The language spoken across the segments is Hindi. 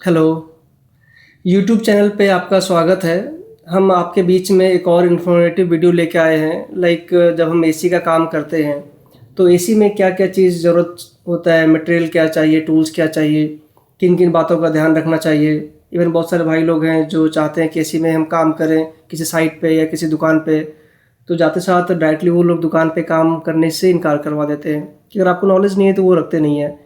हेलो, यूट्यूब चैनल पे आपका स्वागत है। हम आपके बीच में एक और इन्फॉर्मेटिव वीडियो लेके आए हैं। जब हम एसी का काम करते हैं, तो एसी में क्या-क्या चीज़ ज़रूरत होता है, मटेरियल क्या चाहिए, टूल्स क्या चाहिए, किन-किन बातों का ध्यान रखना चाहिए। इवन बहुत सारे भाई लोग हैं जो चाहते हैं कि एसी में हम काम करें किसी साइट पे या किसी दुकान पे, तो जाते साथ डायरेक्टली वो लोग दुकान पे काम करने से इनकार करवा देते हैं कि अगर आपको नॉलेज नहीं है तो वो रखते नहीं हैं।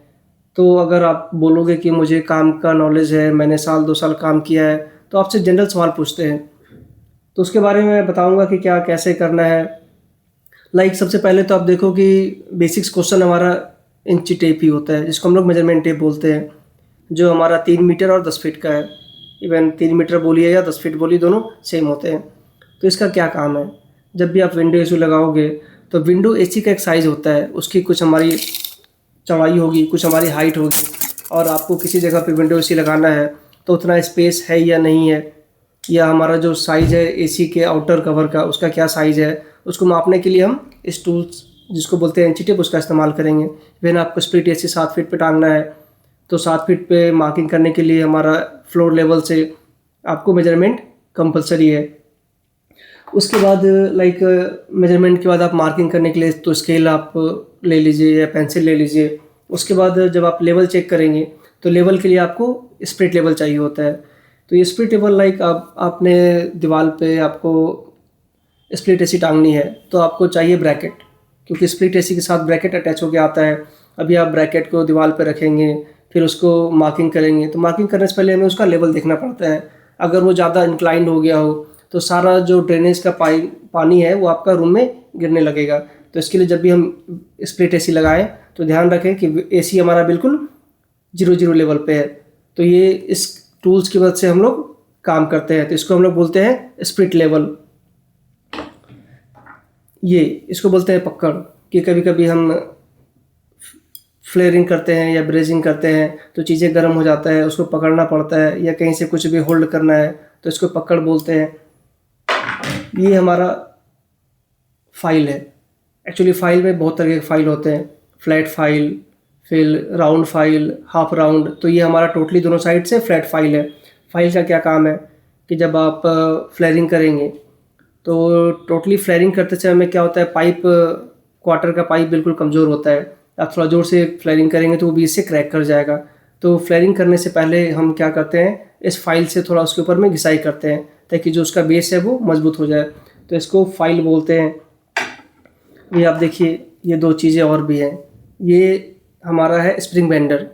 तो अगर आप बोलोगे कि मुझे काम का नॉलेज है, मैंने साल 2 साल काम किया है, तो आपसे जनरल सवाल पूछते हैं। तो उसके बारे में मैं बताऊँगा कि क्या कैसे करना है। सबसे पहले तो आप देखो कि बेसिक्स क्वेश्चन हमारा इंची टेप ही होता है, जिसको हम लोग मेजरमेंट टेप बोलते हैं, जो हमारा 3 मीटर और 10 फीट का है। इवन 3 मीटर बोलिए या 10 फीट बोलिए, दोनों सेम होते हैं। तो इसका क्या काम है, जब भी आप विंडो एसी लगाओगे, तो विंडो एसी का एक साइज़ होता है, उसकी कुछ हमारी चौड़ाई होगी, कुछ हमारी हाइट होगी, और आपको किसी जगह पे विंडो एसी लगाना है तो उतना स्पेस है या नहीं है, या हमारा जो साइज़ है एसी के आउटर कवर का, उसका क्या साइज़ है, उसको मापने के लिए हम इस टूल्स जिसको बोलते हैं इंची टेप, उसका इस्तेमाल करेंगे। इवन आपको स्प्लिट एसी 7 फीट पे टांगना है, तो 7 फीट पे मार्किंग करने के लिए हमारा फ्लोर लेवल से आपको मेजरमेंट कंपलसरी है। उसके बाद मेजरमेंट के बाद आप मार्किंग करने के लिए तो स्केल आप ले लीजिए या पेंसिल ले लीजिए। उसके बाद जब आप लेवल चेक करेंगे, तो लेवल के लिए आपको स्प्लिट लेवल चाहिए होता है। तो ये स्प्लिट लेवल आप आपने दीवार पे आपको स्प्लिट एसी टांगनी है, तो आपको चाहिए ब्रैकेट, क्योंकि स्प्लिट एसी के साथ ब्रैकेट अटैच होके आता है। अभी आप ब्रैकेट को दीवार पे रखेंगे, फिर उसको मार्किंग करेंगे, तो मार्किंग करने से पहले हमें उसका लेवल देखना पड़ता है। अगर वो ज़्यादा इंक्लाइंड हो गया हो, तो सारा जो ड्रेनेज का पानी है वो आपका रूम में गिरने लगेगा। तो इसके लिए जब भी हम स्प्लिट एसी लगाएं, तो ध्यान रखें कि एसी हमारा बिल्कुल 0 लेवल पे है। तो ये इस टूल्स की मदद से हम लोग काम करते हैं, तो इसको हम लोग बोलते हैं स्प्लिट लेवल। ये इसको बोलते हैं पकड़। कि कभी कभी हम फ्लेयरिंग करते हैं या ब्रेजिंग करते हैं, तो चीज़ें गर्म हो जाता है, उसको पकड़ना पड़ता है, या कहीं से कुछ भी होल्ड करना है, तो इसको पकड़ बोलते हैं। ये हमारा फाइल है। एक्चुअली फ़ाइल में बहुत तरह के फ़ाइल होते हैं, फ्लैट फ़ाइल, फिर राउंड फ़ाइल, हाफ राउंड। तो ये हमारा टोटली दोनों साइड से फ्लैट फ़ाइल है। फ़ाइल का क्या काम है कि जब आप फ्लेयरिंग करेंगे, तो टोटली फ्लेयरिंग करते समय में क्या होता है, पाइप क्वार्टर का पाइप बिल्कुल कमज़ोर होता है। आप थोड़ा ज़ोर से फ्लेयरिंग करेंगे तो वो बीच से क्रैक कर जाएगा। तो फ्लेयरिंग करने से पहले हम क्या करते हैं, इस फाइल से थोड़ा उसके ऊपर में घिसाई करते हैं, ताकि जो उसका बेस है वो मजबूत हो जाए। तो इसको फाइल बोलते हैं। ये आप देखिए, ये दो चीज़ें और भी हैं। ये हमारा है स्प्रिंग बेंडर।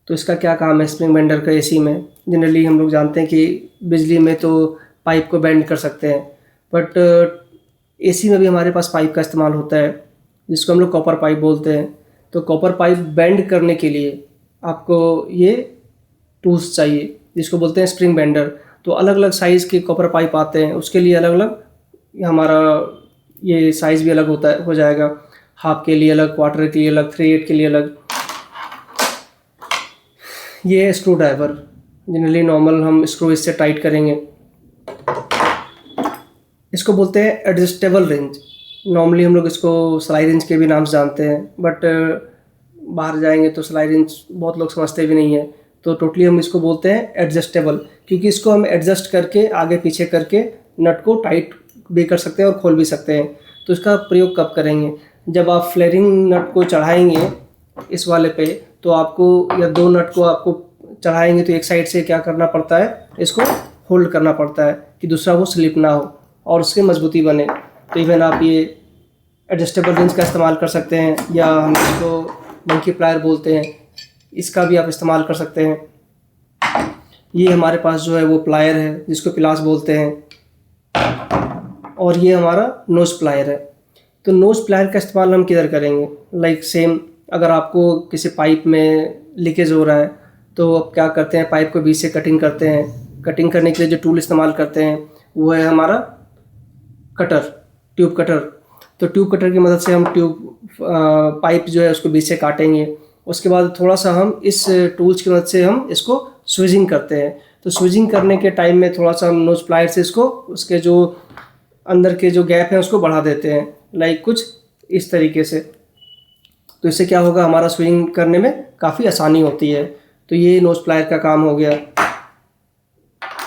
तो इसका क्या काम है स्प्रिंग बेंडर का एसी में? जनरली हम लोग जानते हैं कि बिजली में तो पाइप को बेंड कर सकते हैं, बट एसी में भी हमारे पास पाइप का इस्तेमाल होता है, जिसको हम लोग कॉपर पाइप बोलते हैं। तो कॉपर पाइप बेंड करने के लिए आपको ये टूल्स चाहिए, जिसको बोलते हैं स्प्रिंग बेंडर। तो अलग अलग साइज़ के कॉपर पाइप आते हैं, उसके लिए अलग अलग हमारा ये साइज़ भी अलग होता है, हो जाएगा। हाफ के लिए अलग, क्वार्टर के लिए अलग, 3/8 के लिए अलग। ये है स्क्रू ड्राइवर। जनरली नॉर्मल हम स्क्रू इससे टाइट करेंगे। इसको बोलते हैं एडजस्टेबल रेंज। नॉर्मली हम लोग इसको सिलाई रेंज के भी नाम से जानते हैं, बट बाहर जाएंगे तो सिलाई रेंज बहुत लोग समझते भी नहीं है। तो टोटली हम इसको बोलते हैं एडजस्टेबल, क्योंकि इसको हम एडजस्ट करके आगे पीछे करके नट को टाइट भी कर सकते हैं और खोल भी सकते हैं। तो इसका प्रयोग कब करेंगे? जब आप फ्लेयरिंग नट को चढ़ाएंगे इस वाले पे, तो आपको या दो नट को आपको चढ़ाएंगे तो एक साइड से क्या करना पड़ता है, इसको होल्ड करना पड़ता है कि दूसरा वो स्लिप ना हो और उसके मजबूती बने। तो इवन आप ये एडजस्टेबल रेंज का इस्तेमाल कर सकते हैं, या हम इसको मंकी प्लायर बोलते हैं, इसका भी आप इस्तेमाल कर सकते हैं। ये हमारे पास जो है वो प्लायर है, जिसको पिलास बोलते हैं, और ये हमारा नोज प्लायर है। तो नोज प्लायर का इस्तेमाल हम किधर करेंगे? सेम, अगर आपको किसी पाइप में लीकेज हो रहा है, तो आप क्या करते हैं, पाइप को बीच से कटिंग करते हैं। कटिंग करने के लिए जो टूल इस्तेमाल करते हैं वो है हमारा कटर, ट्यूब कटर। तो ट्यूब कटर की मदद से हम पाइप जो है उसको बीच से काटेंगे। उसके बाद थोड़ा सा हम इस टूल्स की मदद से हम इसको स्विजिंग करते हैं। तो स्विजिंग करने के टाइम में थोड़ा सा हम नोज प्लायर से इसको, उसके जो अंदर के जो गैप हैं उसको बढ़ा देते हैं, कुछ इस तरीके से। तो इससे क्या होगा, हमारा स्विंग करने में काफ़ी आसानी होती है। तो ये नोज प्लायर का काम हो गया।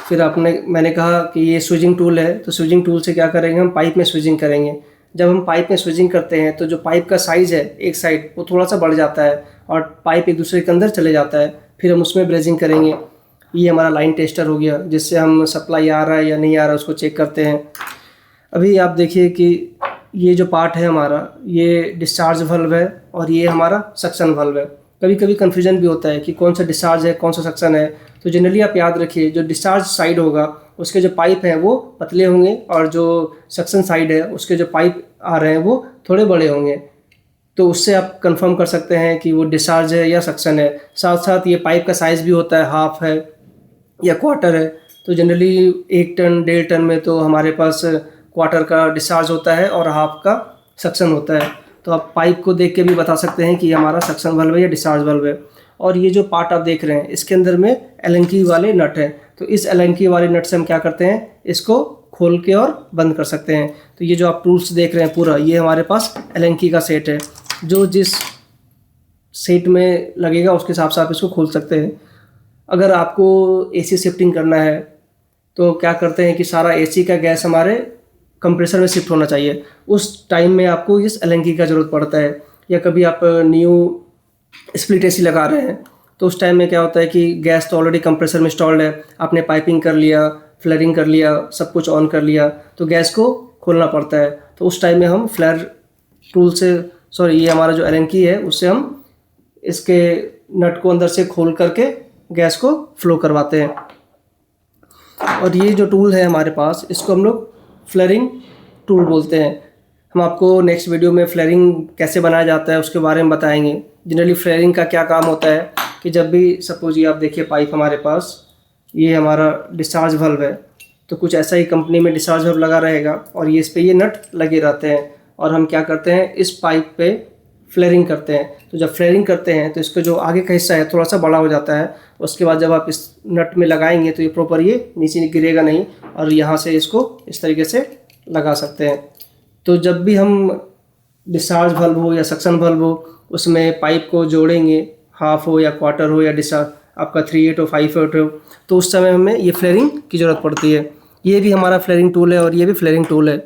फिर मैंने कहा कि ये स्विचिंग टूल है, तो स्विचिंग टूल से क्या करेंगे, हम पाइप में स्विचिंग करेंगे। जब हम पाइप में स्विचिंग करते हैं तो जो पाइप का साइज़ है एक साइड वो थोड़ा सा बढ़ जाता है और पाइप एक दूसरे के अंदर चले जाता है। फिर हम उसमें ब्रेजिंग करेंगे। ये हमारा लाइन टेस्टर हो गया, जिससे हम सप्लाई आ रहा है या नहीं आ रहा है उसको चेक करते हैं। अभी आप देखिए कि ये जो पार्ट है हमारा, ये डिस्चार्ज वाल्व है और ये हमारा सक्शन वाल्व है। कभी कभी कन्फ्यूजन भी होता है कि कौन सा डिस्चार्ज है कौन सा सक्शन है। तो जनरली आप याद रखिए, जो डिस्चार्ज साइड होगा उसके जो पाइप हैं वो पतले होंगे और जो सक्शन साइड है उसके जो पाइप आ रहे हैं वो थोड़े बड़े होंगे। तो उससे आप कंफर्म कर सकते हैं कि वो डिस्चार्ज है या सक्शन है। साथ साथ ये पाइप का साइज़ भी होता है, हाफ है या क्वार्टर है। तो जनरली 1 टन 1.5 टन में तो हमारे पास क्वार्टर का डिस्चार्ज होता है और हाफ का सक्शन होता है। तो आप पाइप को देख के भी बता सकते हैं कि हमारा सक्शन वाल्व है या डिस्चार्ज वाल्व है। और ये जो पार्ट आप देख रहे हैं इसके अंदर में एलेंकी वाले नट हैं। तो इस एलेंकी वाले नट से हम क्या करते हैं, इसको खोल के और बंद कर सकते हैं। तो ये जो आप टूल्स देख रहे हैं पूरा, ये हमारे पास एलेंकी का सेट है। जो जिस सेट में लगेगा उसके हिसाब से आप इसको खोल सकते हैं। अगर आपको एसी शिफ्टिंग करना है तो क्या करते हैं कि सारा एसी का गैस हमारे कंप्रेसर में शिफ्ट होना चाहिए। उस टाइम में आपको इस एलेंकी का ज़रूरत पड़ता है। या कभी आप न्यू स्प्लिट एसी लगा रहे हैं तो उस टाइम में क्या होता है कि गैस तो ऑलरेडी कंप्रेसर में इंस्टॉल्ड है, आपने पाइपिंग कर लिया, फ्लेयरिंग कर लिया, सब कुछ ऑन कर लिया, तो गैस को खोलना पड़ता है। तो उस टाइम में हम फ्लेयर टूल से, ये हमारा जो एलेंकी है उससे हम इसके नट को अंदर से खोल करके गैस को फ्लो करवाते हैं। और ये जो टूल है हमारे पास, इसको हम लोग फ्लेयरिंग टूल बोलते हैं। हम आपको नेक्स्ट वीडियो में फ्लेयरिंग कैसे बनाया जाता है उसके बारे में बताएंगे। जनरली फ्लेयरिंग का क्या काम होता है कि जब भी सपोज ये आप देखिए पाइप हमारे पास, ये हमारा डिस्चार्ज वाल्व है, तो कुछ ऐसा ही कंपनी में डिस्चार्ज वाल्व लगा रहेगा और ये इस पे ये नट लगे रहते हैं। और हम क्या करते हैं, इस पाइप पे फ्लेयरिंग करते हैं। तो जब फ्लेयरिंग करते हैं तो इसका जो आगे का हिस्सा है थोड़ा सा बड़ा हो जाता है। उसके बाद जब आप इस नट में लगाएंगे तो ये प्रॉपर ये नीचे गिरेगा नहीं और यहाँ से इसको इस तरीके से लगा सकते हैं। तो जब भी हम डिस्चार्ज वाल्व हो या सक्शन वाल्व हो उसमें पाइप को जोड़ेंगे, हाफ हो या क्वार्टर हो या डिस्चार्ज आपका 3/8 हो 5/8 हो, तो उस समय हमें ये फ्लेयरिंग की ज़रूरत पड़ती है। ये भी हमारा फ्लेयरिंग टूल है और ये भी फ्लेयरिंग टूल है।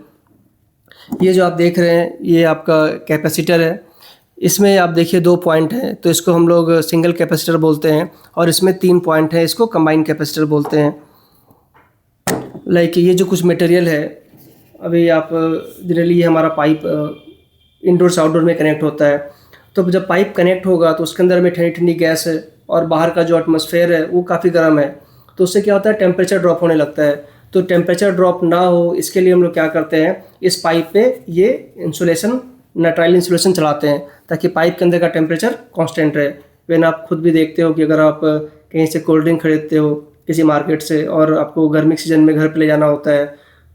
ये जो आप देख रहे हैं ये आपका कैपेसिटर है। इसमें आप देखिए 2 पॉइंट हैं, तो इसको हम लोग सिंगल कैपेसिटर बोलते हैं। और इसमें 3 पॉइंट हैं, इसको कंबाइंड कैपेसिटर बोलते हैं। लाइक ये जो कुछ मटेरियल है, अभी आप जनरली ये हमारा पाइप इंडोर से आउटडोर में कनेक्ट होता है। तो जब पाइप कनेक्ट होगा तो उसके अंदर में ठंडी ठंडी गैस है और बाहर का जो एटमॉस्फेयर है वो काफ़ी गर्म है। तो उससे क्या होता है, टेम्परेचर ड्रॉप होने लगता है। तो टेम्परेचर ड्रॉप ना हो इसके लिए हम लोग क्या करते हैं, इस पाइप पे ये इंसुलेशन, नाइट्राइल इंसुलेशन चलाते हैं ताकि पाइप के अंदर का टेम्परेचर कांस्टेंट रहे। वैन आप खुद भी देखते हो कि अगर आप कहीं से कोल्ड ड्रिंक खरीदते हो किसी मार्केट से और आपको गर्मी के सीजन में घर पे ले जाना होता है,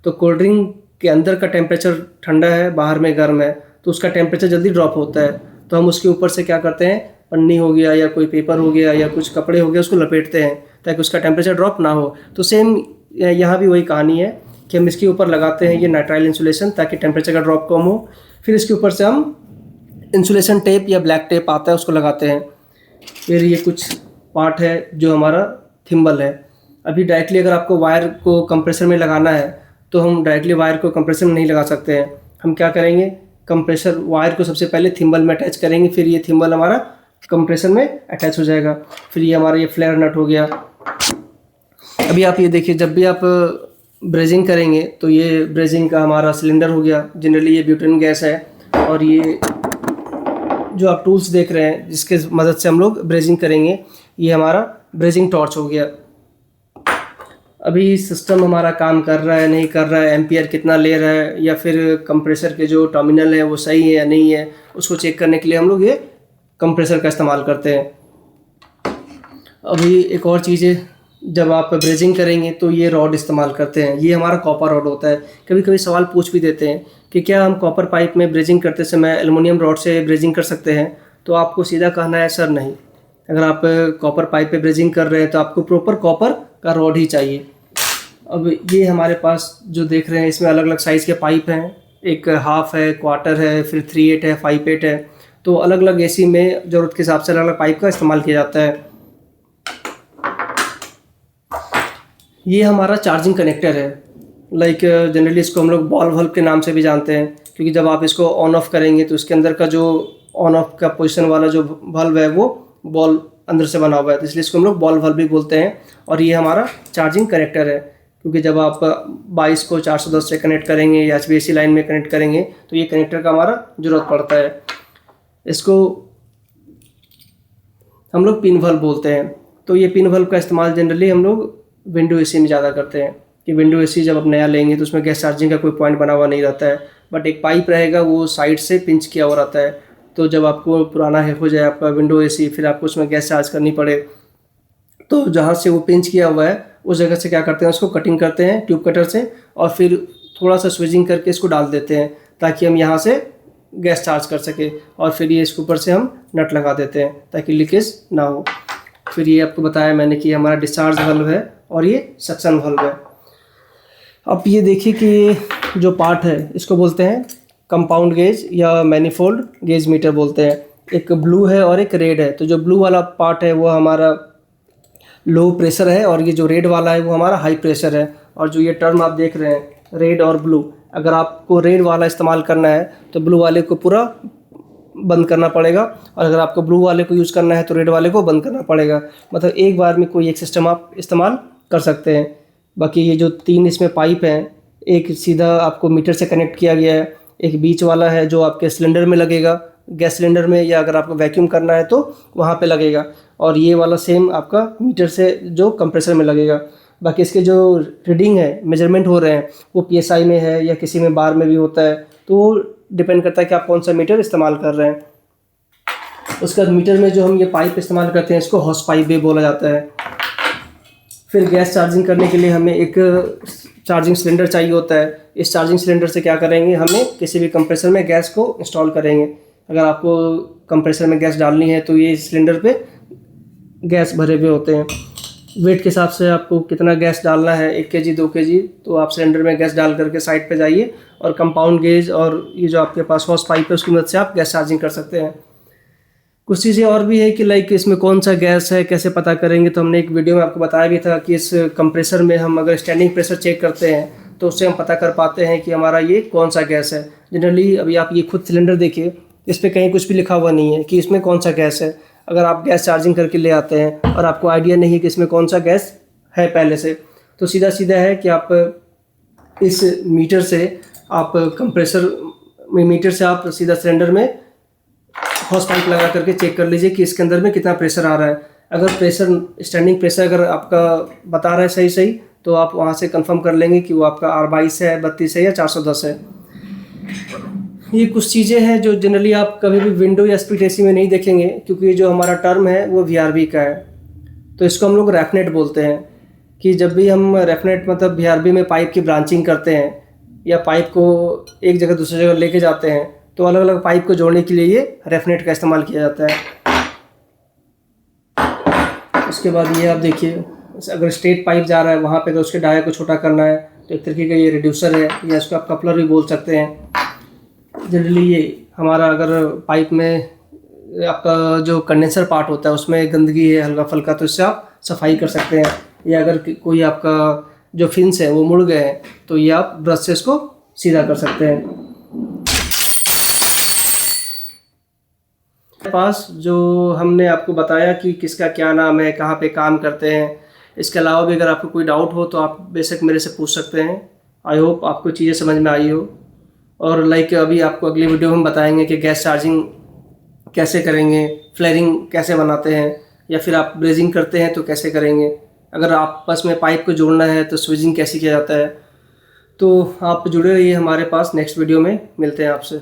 तो कोल्ड ड्रिंक के अंदर का टेम्परेचर ठंडा है, बाहर में गर्म है, तो उसका टेम्परेचर जल्दी ड्रॉप होता है। तो हम उसके ऊपर से क्या करते हैं, पन्नी हो गया या कोई पेपर हो गया या कुछ कपड़े हो गए, उसको लपेटते हैं ताकि उसका टेम्परेचर ड्रॉप ना हो। तो सेम यहाँ भी वही कहानी है कि हम इसके ऊपर लगाते हैं ये नाइट्राइल इंसुलेशन ताकि टेम्परेचर का ड्रॉप कम हो। फिर इसके ऊपर से हम इंसुलेशन टेप या ब्लैक टेप आता है उसको लगाते हैं। फिर ये कुछ पार्ट है जो हमारा थिम्बल है। अभी डायरेक्टली अगर आपको वायर को कंप्रेसर में लगाना है तो हम डायरेक्टली वायर को कंप्रेसर में नहीं लगा सकते हैं। हम क्या करेंगे, कंप्रेसर वायर को सबसे पहले थिम्बल में अटैच करेंगे, फिर ये थिम्बल हमारा कंप्रेसर में अटैच हो जाएगा। फिर ये हमारा ये फ्लेयर नट हो गया। अभी आप ये देखिए, जब भी आप ब्रेजिंग करेंगे तो ये ब्रेजिंग का हमारा सिलेंडर हो गया। जनरली ये ब्यूटेन गैस है। और ये जो आप टूल्स देख रहे हैं जिसके मदद से हम लोग ब्रेजिंग करेंगे, ये हमारा ब्रेजिंग टॉर्च हो गया। अभी सिस्टम हमारा काम कर रहा है नहीं कर रहा है, एम्पियर कितना ले रहा है, या फिर कंप्रेसर के जो टर्मिनल है वो सही है या नहीं है, उसको चेक करने के लिए हम लोग ये कंप्रेसर का इस्तेमाल करते हैं। अभी एक और चीज़ है, जब आप ब्रेजिंग करेंगे तो ये रॉड इस्तेमाल करते हैं। ये हमारा कॉपर रॉड होता है। कभी कभी सवाल पूछ भी देते हैं कि क्या हम कॉपर पाइप में ब्रेजिंग करते समय एल्युमिनियम रॉड से ब्रेजिंग कर सकते हैं। तो आपको सीधा कहना है सर नहीं। अगर आप कॉपर पाइप पे ब्रेजिंग कर रहे हैं तो आपको प्रॉपर कॉपर का रॉड ही चाहिए। अब ये हमारे पास जो देख रहे हैं इसमें अलग अलग साइज़ के पाइप हैं। एक हाफ है, क्वार्टर है, फिर 3/8 है, 5/8 है। तो अलग अलग एसी में ज़रूरत के हिसाब से अलग अलग पाइप का इस्तेमाल किया जाता है। ये हमारा चार्जिंग कनेक्टर है। लाइक जनरली इसको हम लोग बॉल वल्व के नाम से भी जानते हैं, क्योंकि जब आप इसको ऑन ऑफ करेंगे तो इसके अंदर का जो ऑन ऑफ का पोजीशन वाला जो वल्व है वो बॉल अंदर से बना हुआ है, तो इसलिए इसको हम लोग बॉल वल्व भी बोलते हैं। और ये हमारा चार्जिंग कनेक्टर है, क्योंकि जब आप 22 को 410 से कनेक्ट करेंगे या HVAC लाइन में कनेक्ट करेंगे तो ये कनेक्टर का हमारा ज़रूरत पड़ता है। इसको हम लोग पिन वल्व बोलते हैं। तो ये पिन वल्व का इस्तेमाल जनरली हम लोग विंडो एसी में ज़्यादा करते हैं, कि विंडो एसी जब आप नया लेंगे तो उसमें गैस चार्जिंग का कोई पॉइंट बना हुआ नहीं रहता है, बट एक पाइप रहेगा वो साइड से पिंच किया हुआ रहता है। तो जब आपको पुराना है हो जाए आपका विंडो एसी, फिर आपको उसमें गैस चार्ज करनी पड़े, तो जहाँ से वो पिंच किया हुआ है उस जगह से क्या करते हैं, उसको कटिंग करते हैं ट्यूब कटर से, और फिर थोड़ा सा स्विचिंग करके इसको डाल देते हैं ताकि हम यहाँ से गैस चार्ज कर सके। और फिर ये इसके ऊपर से हम नट लगा देते हैं ताकि लीकेज ना हो। फिर ये आपको बताया मैंने कि हमारा डिस्चार्ज वल्व है और ये सक्शन वल्व है। अब ये देखिए कि जो पार्ट है इसको बोलते हैं कंपाउंड गेज या मैनिफोल्ड गेज मीटर बोलते हैं। एक ब्लू है और एक रेड है। तो जो ब्लू वाला पार्ट है वो हमारा लो प्रेशर है, और ये जो रेड वाला है वो हमारा हाई प्रेशर है। और जो ये टर्म आप देख रहे हैं रेड और ब्लू, अगर आपको रेड वाला इस्तेमाल करना है तो ब्लू वाले को पूरा बंद करना पड़ेगा, और अगर आपको ब्लू वाले को यूज़ करना है तो रेड वाले को बंद करना पड़ेगा। मतलब एक बार में कोई एक सिस्टम आप इस्तेमाल कर सकते हैं। बाकी ये जो 3 इसमें पाइप हैं, एक सीधा आपको मीटर से कनेक्ट किया गया है, एक बीच वाला है जो आपके सिलेंडर में लगेगा, गैस सिलेंडर में, या अगर आपको वैक्यूम करना है तो वहाँ पे लगेगा, और ये वाला सेम आपका मीटर से जो कंप्रेसर में लगेगा। बाकी इसके जो रीडिंग है, मेजरमेंट हो रहे हैं, वो PSI में है या किसी में बार में भी होता है, तो वो डिपेंड करता है कि आप कौन सा मीटर इस्तेमाल कर रहे हैं। उसके बाद मीटर में जो हम ये पाइप इस्तेमाल करते हैं इसको हॉस पाइप भी बोला जाता है। फिर गैस चार्जिंग करने के लिए हमें एक चार्जिंग सिलेंडर चाहिए होता है। इस चार्जिंग सिलेंडर से क्या करेंगे, हमें किसी भी कंप्रेसर में गैस को इंस्टॉल करेंगे। अगर आपको कंप्रेसर में गैस डालनी है तो ये सिलेंडर पे गैस भरे हुए होते हैं। वेट के हिसाब से आपको कितना गैस डालना है, 1 kg 2 kg, तो आप सिलेंडर में गैस डाल करके साइड पे जाइए, और कंपाउंड गेज और ये जो आपके पास हॉस पाइप है उसकी मदद से आप गैस चार्जिंग कर सकते हैं। कुछ चीज़ें और भी है कि लाइक इसमें कौन सा गैस है कैसे पता करेंगे, तो हमने एक वीडियो में आपको बताया भी था कि इस कंप्रेसर में हम अगर स्टैंडिंग प्रेशर चेक करते हैं तो उससे हम पता कर पाते हैं कि हमारा ये कौन सा गैस है। जनरली अभी आप ये खुद सिलेंडर देखिए, इस पर कहीं कुछ भी लिखा हुआ नहीं है कि इसमें कौन सा गैस है। अगर आप गैस चार्जिंग करके ले आते हैं और आपको आइडिया नहीं है कि इसमें कौन सा गैस है पहले से, तो सीधा सीधा है कि आप इस मीटर से आप कंप्रेसर मीटर से आप सीधा सिलेंडर में हॉस पाइप लगा करके चेक कर लीजिए कि इसके अंदर में कितना प्रेशर आ रहा है। अगर प्रेशर स्टैंडिंग प्रेशर अगर आपका बता रहा है सही सही, तो आप वहाँ से कंफर्म कर लेंगे कि वो आपका R22 है, 32 है या 410 है। ये कुछ चीज़ें हैं जो जनरली आप कभी भी विंडो या स्प्लिट एसी में नहीं देखेंगे, क्योंकि जो हमारा टर्म है वो VRV का है। तो इसको हम लोग रेफनेट बोलते हैं, कि जब भी हम रेफनेट मतलब VRV में पाइप की ब्रांचिंग करते हैं या पाइप को एक जगह दूसरी जगह लेके जाते हैं, तो अलग अलग पाइप को जोड़ने के लिए ये रेफनेट का इस्तेमाल किया जाता है। उसके बाद ये आप देखिए, अगर स्ट्रेट पाइप जा रहा है वहाँ पे अगर उसके डाया को छोटा करना है तो एक तरीके का ये रिड्यूसर है, या इसको आप कपलर भी बोल सकते हैं। जनरली ये हमारा अगर पाइप में आपका जो कंडेंसर पार्ट होता है उसमें गंदगी है हल्का फुल्का, तो इससे आप सफाई कर सकते हैं। या अगर कोई आपका जो फिन्स है वो मुड़ गए हैं तो ये आप ब्रश से इसको सीधा कर सकते हैं। पास जो हमने आपको बताया कि किसका क्या नाम है, कहाँ पे काम करते हैं, इसके अलावा भी अगर आपको कोई डाउट हो तो आप बेशक मेरे से पूछ सकते हैं। आई होप आपको चीज़ें समझ में आई हो। और लाइक अभी आपको अगली वीडियो में बताएंगे कि गैस चार्जिंग कैसे करेंगे, फ्लेयरिंग कैसे बनाते हैं, या फिर आप ब्रेजिंग करते हैं तो कैसे करेंगे, अगर आपस में पाइप को जोड़ना है तो स्विचिंग कैसे किया जाता है। तो आप जुड़े रहिए हमारे पास, नेक्स्ट वीडियो में मिलते हैं आपसे।